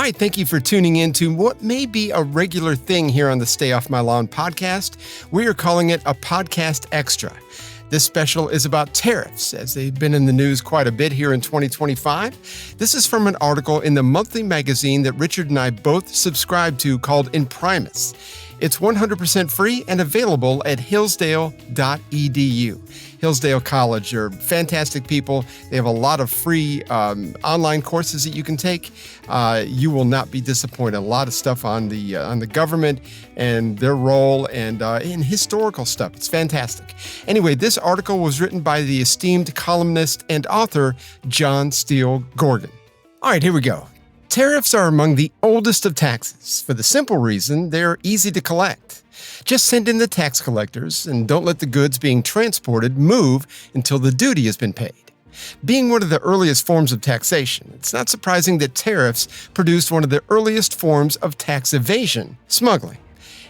right, thank you for tuning in to what may be a regular thing here on the Stay Off My Lawn podcast. We are calling it a podcast extra. This special is about tariffs, as they've been in the news quite a bit here in 2025. This is from an article in the monthly magazine that Richard and I both subscribe to called Imprimis. It's 100% free and available at hillsdale.edu. Hillsdale College are fantastic people. They have a lot of free online courses that you can take. You will not be disappointed. A lot of stuff on the government and their role and in historical stuff. It's fantastic. Anyway, this article was written by the esteemed columnist and author John Steele Gordon. All right, here we go. Tariffs are among the oldest of taxes for the simple reason they're easy to collect. Just send in the tax collectors and don't let the goods being transported move until the duty has been paid. Being one of the earliest forms of taxation, it's not surprising that tariffs produced one of the earliest forms of tax evasion, smuggling.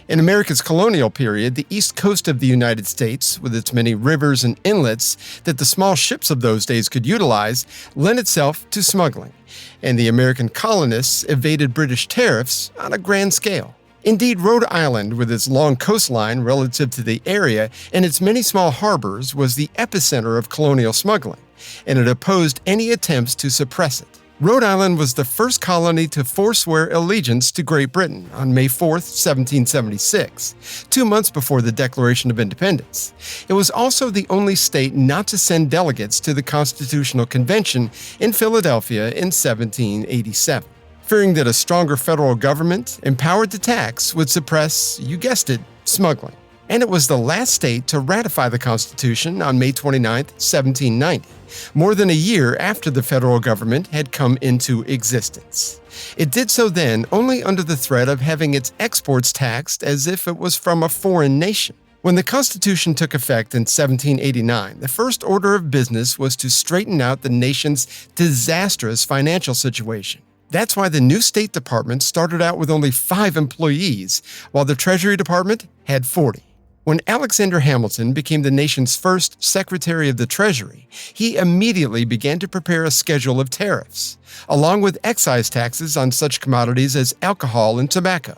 In America's colonial period, the east coast of the United States, with its many rivers and inlets that the small ships of those days could utilize, lent itself to smuggling, and the American colonists evaded British tariffs on a grand scale. Indeed, Rhode Island, with its long coastline relative to the area and its many small harbors, was the epicenter of colonial smuggling, and it opposed any attempts to suppress it. Rhode Island was the first colony to forswear allegiance to Great Britain on May 4, 1776, 2 months before the Declaration of Independence. It was also the only state not to send delegates to the Constitutional Convention in Philadelphia in 1787, fearing that a stronger federal government, empowered to tax, would suppress, you guessed it, smuggling. And it was the last state to ratify the Constitution on May 29, 1790, more than a year after the federal government had come into existence. It did so then only under the threat of having its exports taxed as if it was from a foreign nation. When the Constitution took effect in 1789, the first order of business was to straighten out the nation's disastrous financial situation. That's why the new State Department started out with only 5 employees, while the Treasury Department had 40. When Alexander Hamilton became the nation's first Secretary of the Treasury, he immediately began to prepare a schedule of tariffs, along with excise taxes on such commodities as alcohol and tobacco.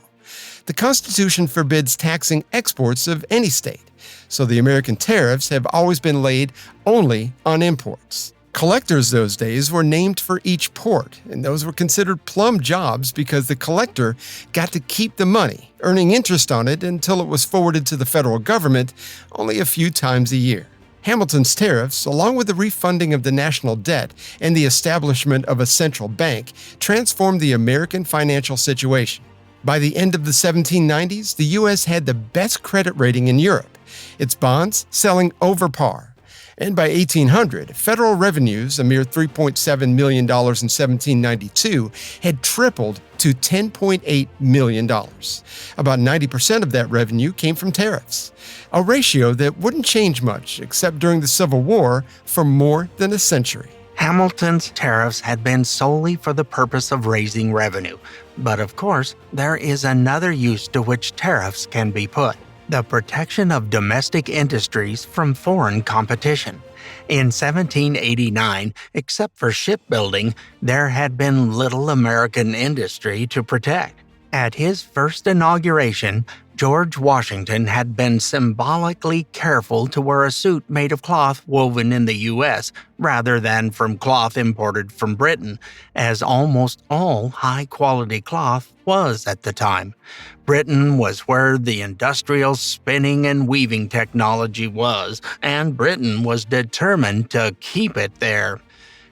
The Constitution forbids taxing exports of any state, so the American tariffs have always been laid only on imports. Collectors those days were named for each port, and those were considered plum jobs because the collector got to keep the money, earning interest on it until it was forwarded to the federal government only a few times a year. Hamilton's tariffs, along with the refunding of the national debt and the establishment of a central bank, transformed the American financial situation. By the end of the 1790s, the U.S. had the best credit rating in Europe, its bonds selling over par. And by 1800, federal revenues, a mere $3.7 million in 1792, had tripled to $10.8 million. About 90% of that revenue came from tariffs, a ratio that wouldn't change much except during the Civil War for more than a century. Hamilton's tariffs had been solely for the purpose of raising revenue. But of course, there is another use to which tariffs can be put: the protection of domestic industries from foreign competition. In 1789, except for shipbuilding, there had been little American industry to protect. At his first inauguration, George Washington had been symbolically careful to wear a suit made of cloth woven in the U.S. rather than from cloth imported from Britain, as almost all high-quality cloth was at the time. Britain was where the industrial spinning and weaving technology was, and Britain was determined to keep it there.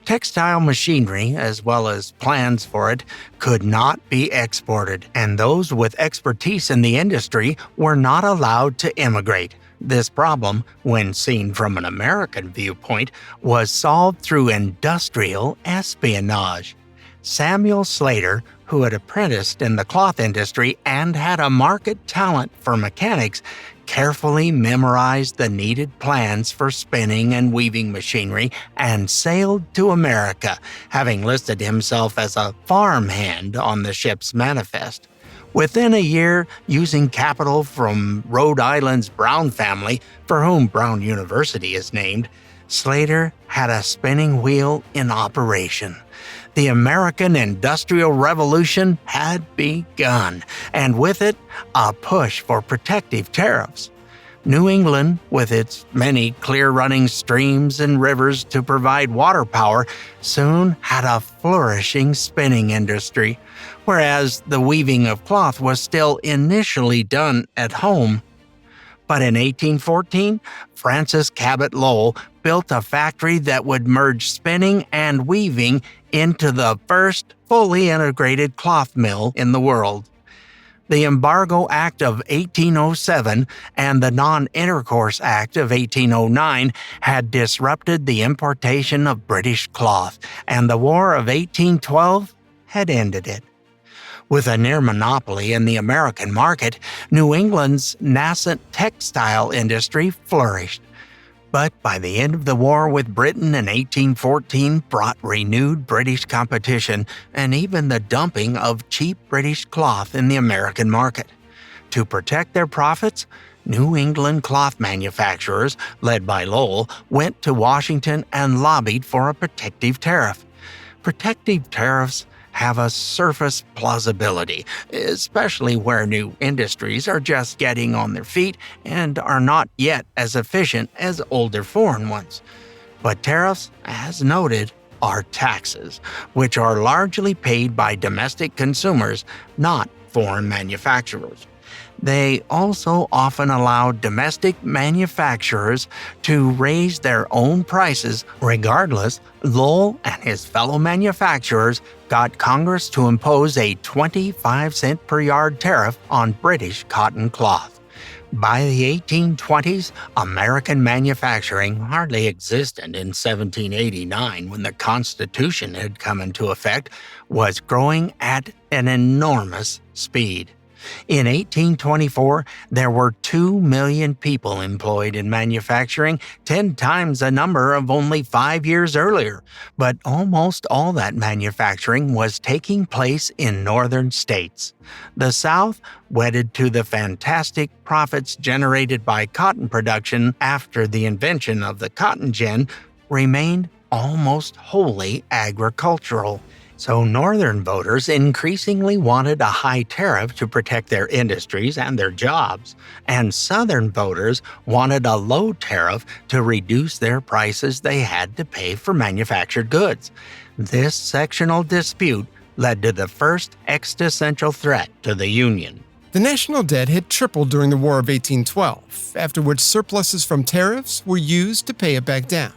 Textile machinery, as well as plans for it, could not be exported, and those with expertise in the industry were not allowed to immigrate. This problem, when seen from an American viewpoint, was solved through industrial espionage. Samuel Slater, who had apprenticed in the cloth industry and had a marked talent for mechanics, carefully memorized the needed plans for spinning and weaving machinery and sailed to America, having listed himself as a farmhand on the ship's manifest. Within a year, using capital from Rhode Island's Brown family, for whom Brown University is named, Slater had a spinning wheel in operation. The American Industrial Revolution had begun, and with it, a push for protective tariffs. New England, with its many clear-running streams and rivers to provide water power, soon had a flourishing spinning industry, whereas the weaving of cloth was still initially done at home. But in 1814, Francis Cabot Lowell built a factory that would merge spinning and weaving into the first fully integrated cloth mill in the world. The Embargo Act of 1807 and the Non-Intercourse Act of 1809 had disrupted the importation of British cloth, and the War of 1812 had ended it. With a near monopoly in the American market, New England's nascent textile industry flourished. But by the end of the war with Britain in 1814 brought renewed British competition and even the dumping of cheap British cloth in the American market. To protect their profits, New England cloth manufacturers, led by Lowell, went to Washington and lobbied for a protective tariff. Protective tariffs have a surface plausibility, especially where new industries are just getting on their feet and are not yet as efficient as older foreign ones. But tariffs, as noted, are taxes, which are largely paid by domestic consumers, not foreign manufacturers. They also often allow domestic manufacturers to raise their own prices. Regardless, Lowell and his fellow manufacturers got Congress to impose a 25-cent per yard tariff on British cotton cloth. By the 1820s, American manufacturing hardly existed in 1789 when the Constitution had come into effect, was growing at an enormous speed. In 1824, there were 2 million people employed in manufacturing, 10 times the number of only 5 years earlier. But almost all that manufacturing was taking place in northern states. The South, wedded to the fantastic profits generated by cotton production after the invention of the cotton gin, remained almost wholly agricultural. So northern voters increasingly wanted a high tariff to protect their industries and their jobs, and southern voters wanted a low tariff to reduce their prices they had to pay for manufactured goods. This sectional dispute led to the first existential threat to the Union. The national debt had tripled during the War of 1812, after which surpluses from tariffs were used to pay it back down.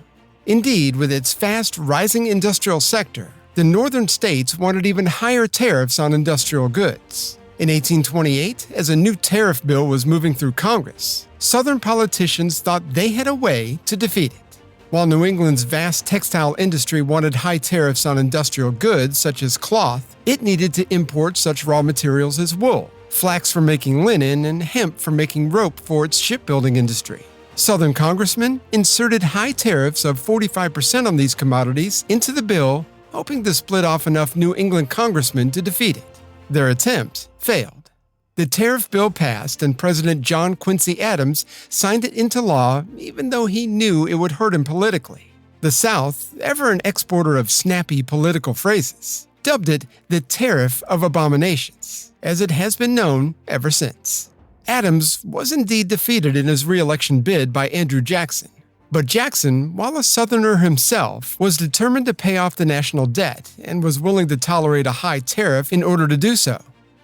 Indeed, with its fast rising industrial sector, the northern states wanted even higher tariffs on industrial goods. In 1828, as a new tariff bill was moving through Congress, Southern politicians thought they had a way to defeat it. While New England's vast textile industry wanted high tariffs on industrial goods such as cloth, it needed to import such raw materials as wool, flax for making linen, and hemp for making rope for its shipbuilding industry. Southern congressmen inserted high tariffs of 45% on these commodities into the bill, hoping to split off enough New England congressmen to defeat it. Their attempt failed. The tariff bill passed, and President John Quincy Adams signed it into law, even though he knew it would hurt him politically. The South, ever an exporter of snappy political phrases, dubbed it the Tariff of Abominations, as it has been known ever since. Adams was indeed defeated in his re-election bid by Andrew Jackson. But Jackson, while a Southerner himself, was determined to pay off the national debt and was willing to tolerate a high tariff in order to do so.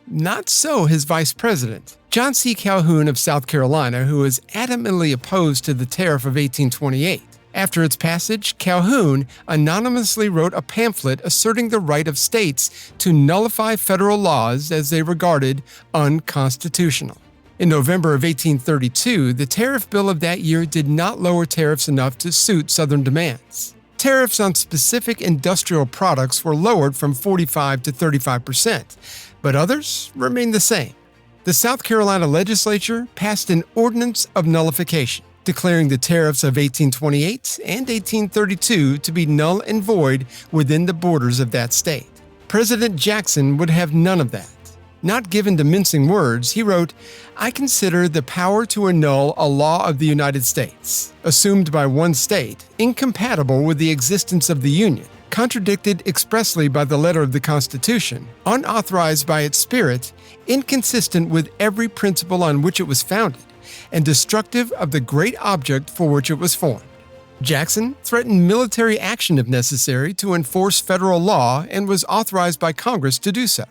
Not so his vice president, John C. Calhoun of South Carolina, who was adamantly opposed to the Tariff of 1828. After its passage, Calhoun anonymously wrote a pamphlet asserting the right of states to nullify federal laws as they regarded unconstitutional. In November of 1832, the tariff bill of that year did not lower tariffs enough to suit Southern demands. Tariffs on specific industrial products were lowered from 45 to 35%, but others remained the same. The South Carolina legislature passed an ordinance of nullification, declaring the tariffs of 1828 and 1832 to be null and void within the borders of that state. President Jackson would have none of that. Not given to mincing words, he wrote, "I consider the power to annul a law of the United States, assumed by one state, incompatible with the existence of the Union, contradicted expressly by the letter of the Constitution, unauthorized by its spirit, inconsistent with every principle on which it was founded, and destructive of the great object for which it was formed." Jackson threatened military action if necessary to enforce federal law and was authorized by Congress to do so.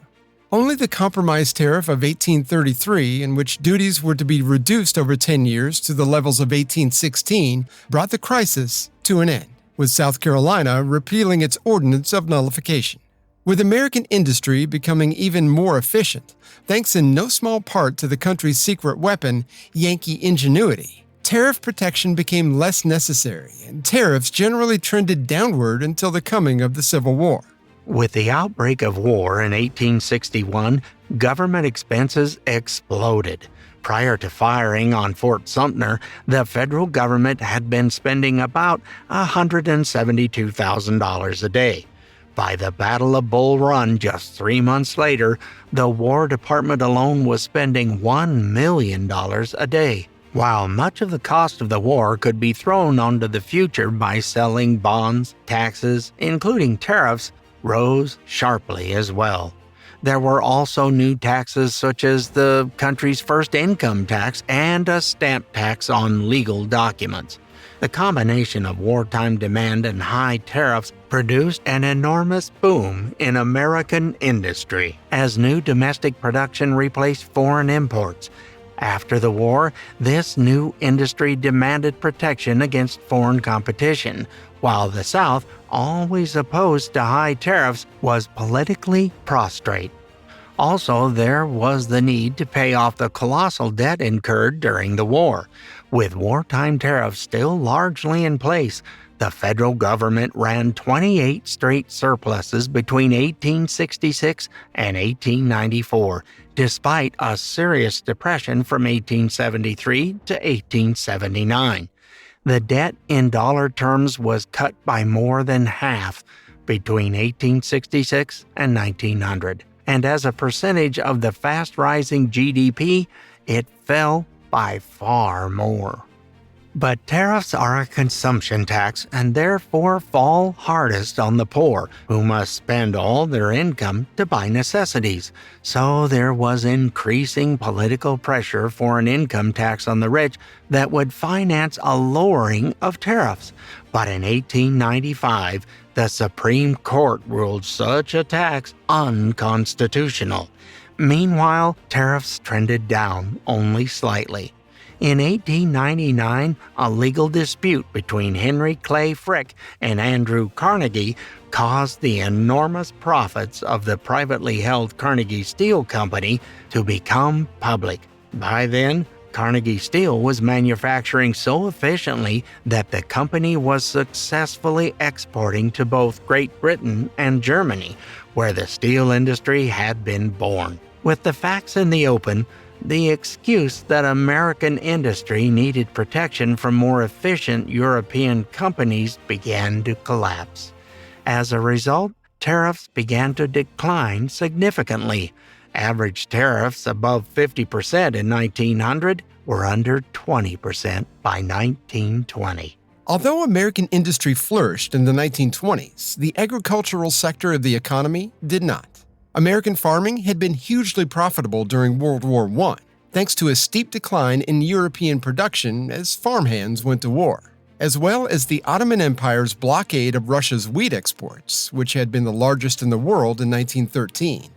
Only the compromise tariff of 1833, in which duties were to be reduced over 10 years to the levels of 1816, brought the crisis to an end, with South Carolina repealing its ordinance of nullification. With American industry becoming even more efficient, thanks in no small part to the country's secret weapon, Yankee ingenuity, tariff protection became less necessary, and tariffs generally trended downward until the coming of the Civil War. With the outbreak of war in 1861, government expenses exploded. Prior to firing on Fort Sumter, the federal government had been spending about $172,000 a day. By the Battle of Bull Run just 3 months later, the War Department alone was spending $1 million a day. While much of the cost of the war could be thrown onto the future by selling bonds, taxes, including tariffs, rose sharply as well. There were also new taxes such as the country's first income tax and a stamp tax on legal documents. The combination of wartime demand and high tariffs produced an enormous boom in American industry as new domestic production replaced foreign imports. After the war, this new industry demanded protection against foreign competition, while the South, always opposed to high tariffs, was politically prostrate. Also, there was the need to pay off the colossal debt incurred during the war. With wartime tariffs still largely in place, the federal government ran 28 straight surpluses between 1866 and 1894, despite a serious depression from 1873 to 1879. The debt in dollar terms was cut by more than half between 1866 and 1900, and as a percentage of the fast-rising GDP, it fell by far more. But tariffs are a consumption tax and therefore fall hardest on the poor, who must spend all their income to buy necessities. So there was increasing political pressure for an income tax on the rich that would finance a lowering of tariffs. But in 1895, the Supreme Court ruled such a tax unconstitutional. Meanwhile, tariffs trended down only slightly. In 1899, a legal dispute between Henry Clay Frick and Andrew Carnegie caused the enormous profits of the privately held Carnegie Steel Company to become public. By then, Carnegie Steel was manufacturing so efficiently that the company was successfully exporting to both Great Britain and Germany, where the steel industry had been born. With the facts in the open, the excuse that American industry needed protection from more efficient European companies began to collapse. As a result, tariffs began to decline significantly. Average tariffs above 50% in 1900 were under 20% by 1920. Although American industry flourished in the 1920s, the agricultural sector of the economy did not. American farming had been hugely profitable during World War I, thanks to a steep decline in European production as farmhands went to war, as well as the Ottoman Empire's blockade of Russia's wheat exports, which had been the largest in the world in 1913.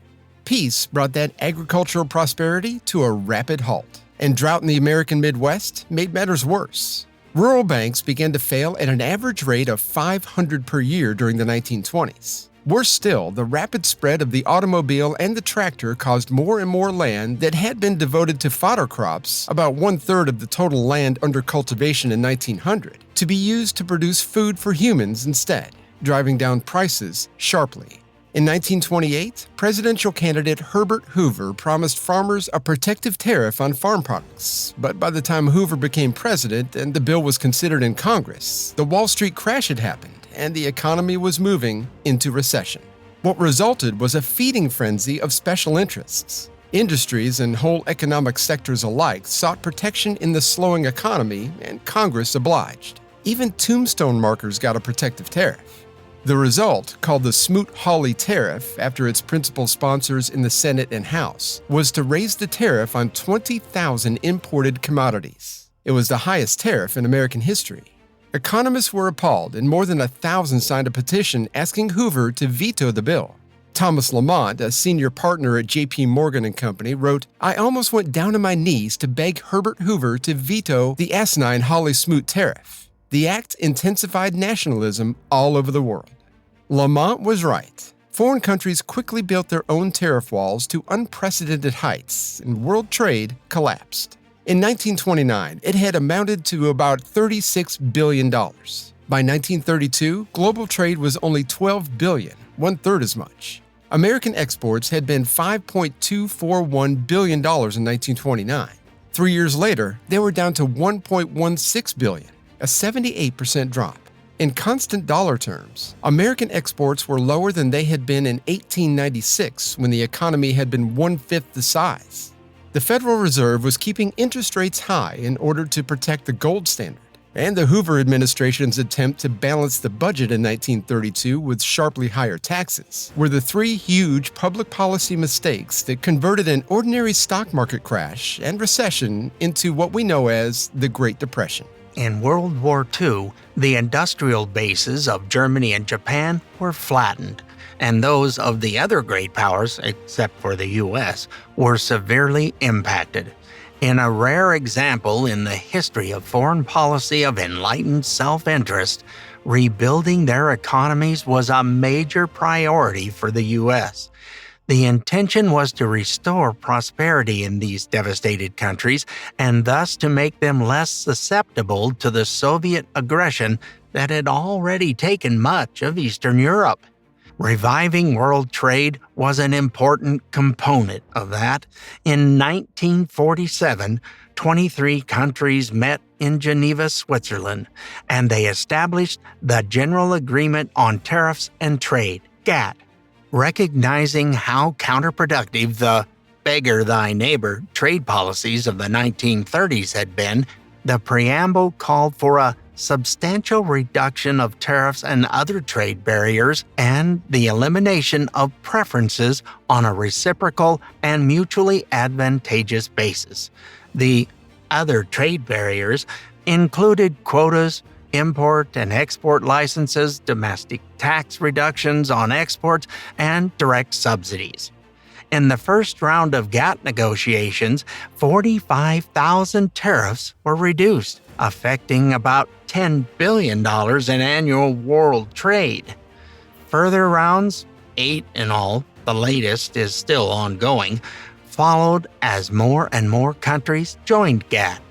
Peace brought that agricultural prosperity to a rapid halt, and drought in the American Midwest made matters worse. Rural banks began to fail at an average rate of 500 per year during the 1920s. Worse still, the rapid spread of the automobile and the tractor caused more and more land that had been devoted to fodder crops, about 1/3 of the total land under cultivation in 1900, to be used to produce food for humans instead, driving down prices sharply. In 1928, presidential candidate Herbert Hoover promised farmers a protective tariff on farm products, but by the time Hoover became president and the bill was considered in Congress, the Wall Street crash had happened, and the economy was moving into recession. What resulted was a feeding frenzy of special interests. Industries and whole economic sectors alike sought protection in the slowing economy, and Congress obliged. Even tombstone markers got a protective tariff. The result, called the Smoot-Hawley Tariff after its principal sponsors in the Senate and House, was to raise the tariff on 20,000 imported commodities. It was the highest tariff in American history. Economists were appalled, and more than 1,000 signed a petition asking Hoover to veto the bill. Thomas Lamont, a senior partner at J.P. Morgan & Company, wrote, "I almost went down on my knees to beg Herbert Hoover to veto the asinine Hawley-Smoot tariff. The act intensified nationalism all over the world." Lamont was right. Foreign countries quickly built their own tariff walls to unprecedented heights, and world trade collapsed. In 1929, it had amounted to about $36 billion. By 1932, global trade was only $12 billion, one-third as much. American exports had been $5.241 billion in 1929. 3 years later, they were down to $1.16 billion, a 78% drop. In constant dollar terms, American exports were lower than they had been in 1896 when the economy had been one-fifth the size. The Federal Reserve was keeping interest rates high in order to protect the gold standard, and the Hoover administration's attempt to balance the budget in 1932 with sharply higher taxes were the three huge public policy mistakes that converted an ordinary stock market crash and recession into what we know as the Great Depression. In World War II, the industrial bases of Germany and Japan were flattened, and those of the other great powers, except for the U.S., were severely impacted. In a rare example in the history of foreign policy of enlightened self-interest, rebuilding their economies was a major priority for the U.S. The intention was to restore prosperity in these devastated countries and thus to make them less susceptible to the Soviet aggression that had already taken much of Eastern Europe. Reviving world trade was an important component of that. In 1947, 23 countries met in Geneva, Switzerland, and they established the General Agreement on Tariffs and Trade, GATT. Recognizing how counterproductive the beggar thy neighbor trade policies of the 1930s had been, the preamble called for a substantial reduction of tariffs and other trade barriers and the elimination of preferences on a reciprocal and mutually advantageous basis. The other trade barriers included quotas, import and export licenses, domestic tax reductions on exports, and direct subsidies. In the first round of GATT negotiations, 45,000 tariffs were reduced, affecting about $10 billion in annual world trade. Further rounds, 8 in all, the latest is still ongoing, followed as more and more countries joined GATT.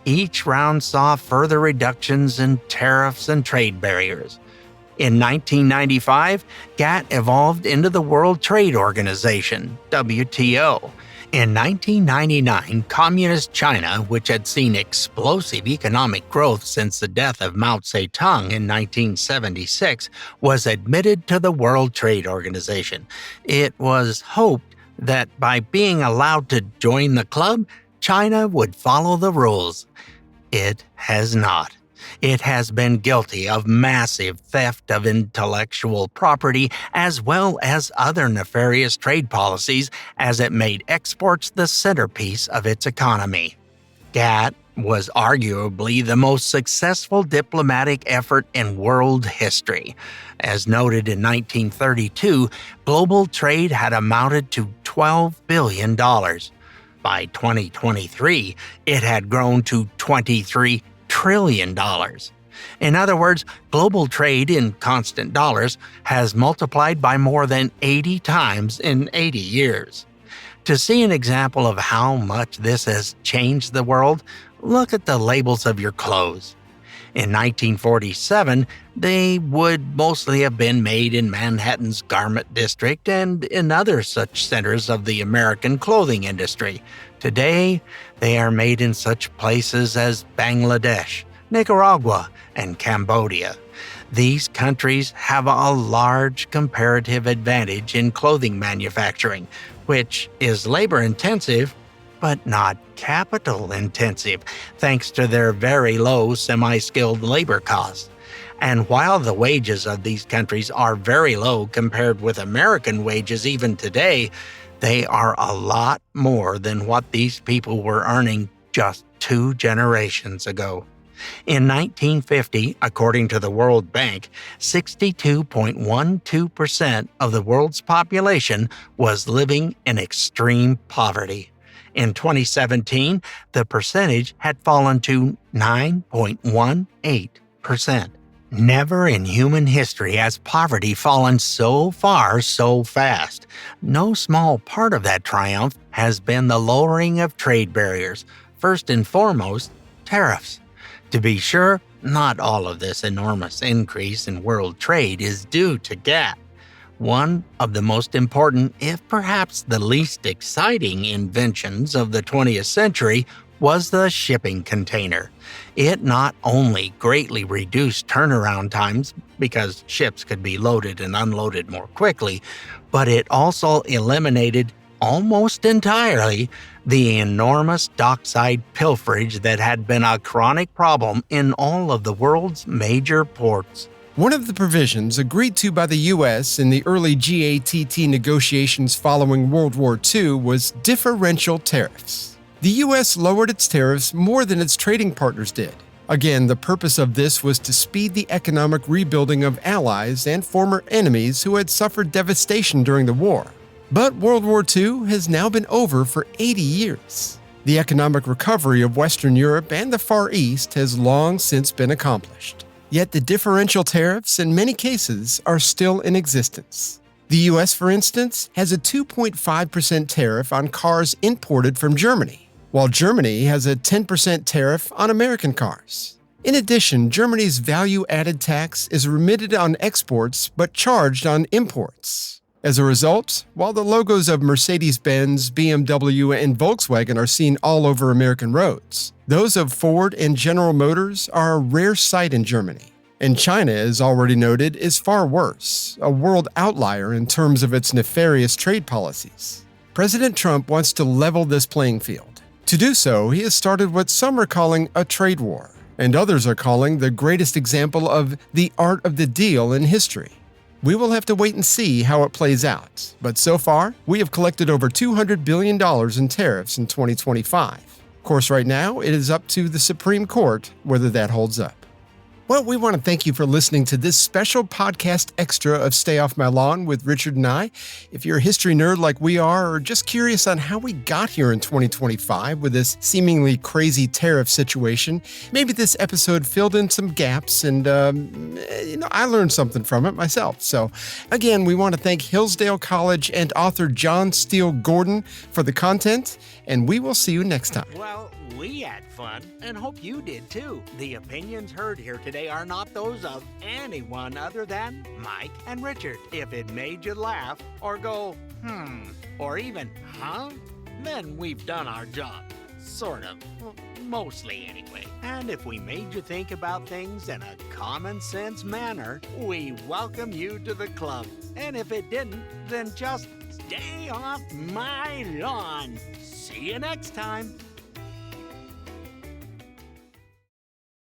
Each round saw further reductions in tariffs and trade barriers. In 1995, GATT evolved into the World Trade Organization, WTO. In 1999, Communist China, which had seen explosive economic growth since the death of Mao Zedong in 1976, was admitted to the World Trade Organization. It was hoped that by being allowed to join the club, China would follow the rules. It has not. It has been guilty of massive theft of intellectual property as well as other nefarious trade policies as it made exports the centerpiece of its economy. GATT was arguably the most successful diplomatic effort in world history. As noted in 1932, global trade had amounted to $12 billion. By 2023, it had grown to $23 trillion. In other words, global trade in constant dollars has multiplied by more than 80 times in 80 years. To see an example of how much this has changed the world, look at the labels of your clothes. In 1947, they would mostly have been made in Manhattan's garment district and in other such centers of the American clothing industry. Today, they are made in such places as Bangladesh, Nicaragua, and Cambodia. These countries have a large comparative advantage in clothing manufacturing, which is labor-intensive, but not capital-intensive, thanks to their very low semi-skilled labor costs. And while the wages of these countries are very low compared with American wages even today, they are a lot more than what these people were earning just 2 generations ago. In 1950, according to the World Bank, 62.12% of the world's population was living in extreme poverty. In 2017, the percentage had fallen to 9.18%. Never in human history has poverty fallen so far so fast. No small part of that triumph has been the lowering of trade barriers, first and foremost, tariffs. To be sure, not all of this enormous increase in world trade is due to GATT. One of the most important, if perhaps the least exciting inventions of the 20th century was the shipping container. It not only greatly reduced turnaround times because ships could be loaded and unloaded more quickly, but it also eliminated almost entirely the enormous dockside pilferage that had been a chronic problem in all of the world's major ports. One of the provisions agreed to by the U.S. in the early GATT negotiations following World War II was differential tariffs. The U.S. lowered its tariffs more than its trading partners did. Again, the purpose of this was to speed the economic rebuilding of allies and former enemies who had suffered devastation during the war. But World War II has now been over for 80 years. The economic recovery of Western Europe and the Far East has long since been accomplished. Yet the differential tariffs, in many cases, are still in existence. The U.S., for instance, has a 2.5% tariff on cars imported from Germany, while Germany has a 10% tariff on American cars. In addition, Germany's value-added tax is remitted on exports but charged on imports. As a result, while the logos of Mercedes-Benz, BMW, and Volkswagen are seen all over American roads, those of Ford and General Motors are a rare sight in Germany. And China, as already noted, is far worse, a world outlier in terms of its nefarious trade policies. President Trump wants to level this playing field. To do so, he has started what some are calling a trade war, and others are calling the greatest example of the art of the deal in history. We will have to wait and see how it plays out, but so far, we have collected over $200 billion in tariffs in 2025. Of course, right now, it is up to the Supreme Court whether that holds up. Well, we want to thank you for listening to this special podcast extra of Stay Off My Lawn with Richard and I. If you're a history nerd like we are, or just curious on how we got here in 2025 with this seemingly crazy tariff situation, maybe this episode filled in some gaps and, I learned something from it myself. So, again, we want to thank Hillsdale College and author John Steele Gordon for the content, and we will see you next time. Well, we had fun and hope you did too. The opinions heard here today are not those of anyone other than Mike and Richard. If it made you laugh or go, or even, then we've done our job. Sort of. Well, mostly anyway. And if we made you think about things in a common sense manner, we welcome you to the club. And if it didn't, then just stay off my lawn. See you next time.